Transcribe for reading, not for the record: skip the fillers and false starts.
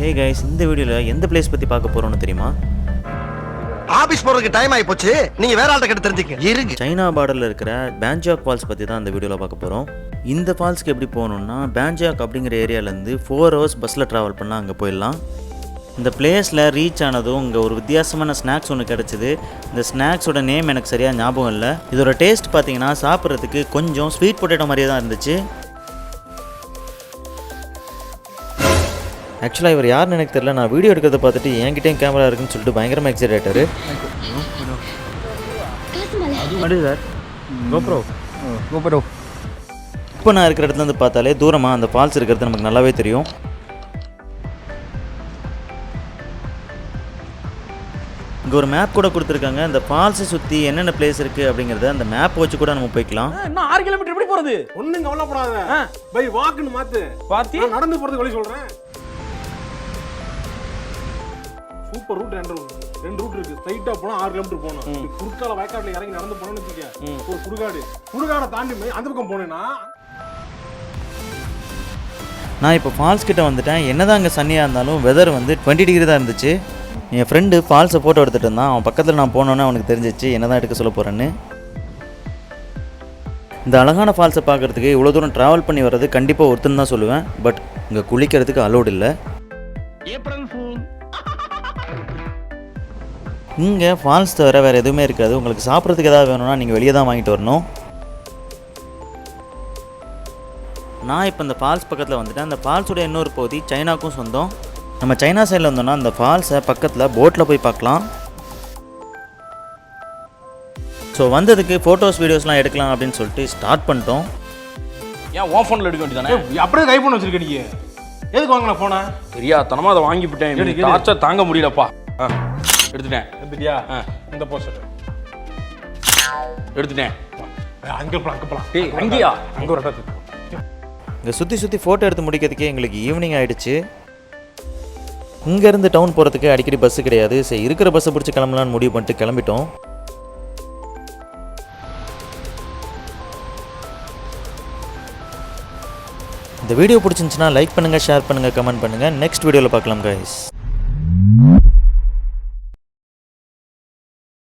Hey guys, இந்த வீடியோல எந்த பிளேஸ் பத்தி பார்க்க போறோம்னு தெரியுமா? ஆபீஸ் போறதுக்கு டைம் ஆயி போச்சு. நீங்க வேற ஆள்கிட்ட கேட்டு தெரிஞ்சுக்கங்க. இருங்க. சைனா பார்டர்ல இருக்கிற Ban Gioc Falls பத்தி தான் இந்த வீடியோல பார்க்க போறோம். இந்த ஃபால்ஸ்க்கு எப்படி போகணும்னா Ban Gioc அப்படிங்கிற ஏரியால இருந்து 4 hours பஸ்ல டிராவல் பண்ணா அங்க போயிடலாம். இந்த பிளேஸ்ல ரீச் ஆனதும் இங்கே ஒரு வித்தியாசமான ஸ்நாக்ஸ் ஒன்று கிடச்சிது. இந்த ஸ்நாக்ஸோட நேம் எனக்கு சரியாக ஞாபகம் இல்லை. இதோட டேஸ்ட் பார்த்தீங்கன்னா சாப்பிட்றதுக்கு கொஞ்சம் ஸ்வீட் பொட்டேட்டோ மாதிரியே தான் இருந்துச்சு. ஆக்சுவலாக இவர் யாருன்னு எனக்கு தெரியல. நான் வீடியோ எடுக்கிறத பார்த்துட்டு என்கிட்டயும் கேமரா இருக்குன்னு சொல்லிட்டு பயங்கரமாக எக்ஸைட் ஆகிட்டாரு. இப்போ நான் இருக்கிற இடத்துல இருந்து பார்த்தாலே தூரமாக அந்த ஃபால்ஸ் இருக்கிறது நமக்கு நல்லாவே தெரியும். இங்கே ஒரு மேப் கூட கொடுத்துருக்காங்க. இந்த ஃபால்ஸை சுற்றி என்னென்ன பிளேஸ் இருக்குது அப்படிங்கிறத அந்த மேப் வச்சு கூட நம்ம போய்க்கலாம். இன்னும் 6 கிலோமீட்டர் எப்படி போகிறது? ஒன்றும் கவலைப்படாத. பை வாக்குன்னு மாற்று. பார்த்தி நடந்து போகிறதுக்கு வழி சொல்கிறேன். Super root. ரெண்டு ரூட் இருக்கு. ஸ்ட்ரைட்டா போனா 6 கிலோமீட்டர் போகணும். குறுக்கால வயக்காட்டுல இறங்கி நடந்து போனோம்னு வச்சுக்க, ஒரு சுடுகாடை தாண்டி அந்த பக்கம் போனேன்னா. நான் இப்போ ஃபால்ஸ் கிட்ட வந்துட்டேன். என்னதான் அங்கே சன்னியாக இருந்தாலும் வெதர் வந்து 20 டிகிரி தான் இருந்துச்சு. என் ஃப்ரெண்டு ஃபால்ஸை ஃபோட்டோ எடுத்துகிட்டு இருந்தான். அவன் பக்கத்தில் நான் போனோன்னே அவனுக்கு தெரிஞ்சிச்சு என்ன தான் எடுக்க சொல்ல போகிறேன்னு. இந்த அழகான ஃபால்ஸை பார்க்குறதுக்கு இவ்வளோ தூரம் ட்ராவல் பண்ணி வர்றது கண்டிப்பாக ஒருத்தன்னு தான் சொல்லுவேன். பட் இங்கே குளிக்கிறதுக்கு அலோடு இல்லை. இங்கே ஃபால்ஸ் தவிர வேறு எதுவுமே இருக்காது. உங்களுக்கு சாப்பிட்றதுக்கு ஏதாவது வேணும்னா நீங்கள் வெளியே தான் வாங்கிட்டு வரணும். நான் இப்போ இந்த ஃபால்ஸ் பக்கத்தில் வந்துட்டேன். அந்த ஃபால்ஸோட இன்னொரு பகுதி சைனாக்கும் சொந்தம். நம்ம சைனா சைடில் வந்தோம்னா அந்த ஃபால்ஸை பக்கத்தில் போட்டில் போய் பார்க்கலாம். ஸோ வந்ததுக்கு ஃபோட்டோஸ் வீடியோஸ்லாம் எடுக்கலாம் அப்படின்னு சொல்லிட்டு ஸ்டார்ட் பண்ணிட்டோம். ஏன் ஓ ஃபோனில் எடுக்க வேண்டியதானே? அப்படியே கை ஃபோன் வச்சுருக்க நீ எதுக்கு வாங்கின ஃபோனை? தெரியாதனமாக அதை வாங்கிவிட்டேன். டார்ச்சர் தாங்க முடியலப்பா. எடுத்துட்டேன். எடுத்துட்டியா? இந்த போஸ்ட் எடுத்துட்டேன். அங்கே போகலாம். அங்கேயா? அங்கே ஒரு இடத்துக்கு இங்கே சுற்றி ஃபோட்டோ எடுத்து முடிக்கிறதுக்கே எங்களுக்கு ஈவினிங் ஆகிடுச்சு. இங்கேருந்து டவுன் போகிறதுக்கு அடிக்கடி பஸ்ஸு கிடையாது. சரி, இருக்கிற பஸ்ஸை பிடிச்சி கிளம்பலான்னு முடிவு பண்ணிட்டு கிளம்பிட்டோம். இந்த வீடியோ பிடிச்சிருந்துச்சுன்னா லைக் பண்ணுங்கள், ஷேர் பண்ணுங்கள், கமெண்ட் பண்ணுங்கள். நெக்ஸ்ட் வீடியோவில் பார்க்கலாம் கைஸ்.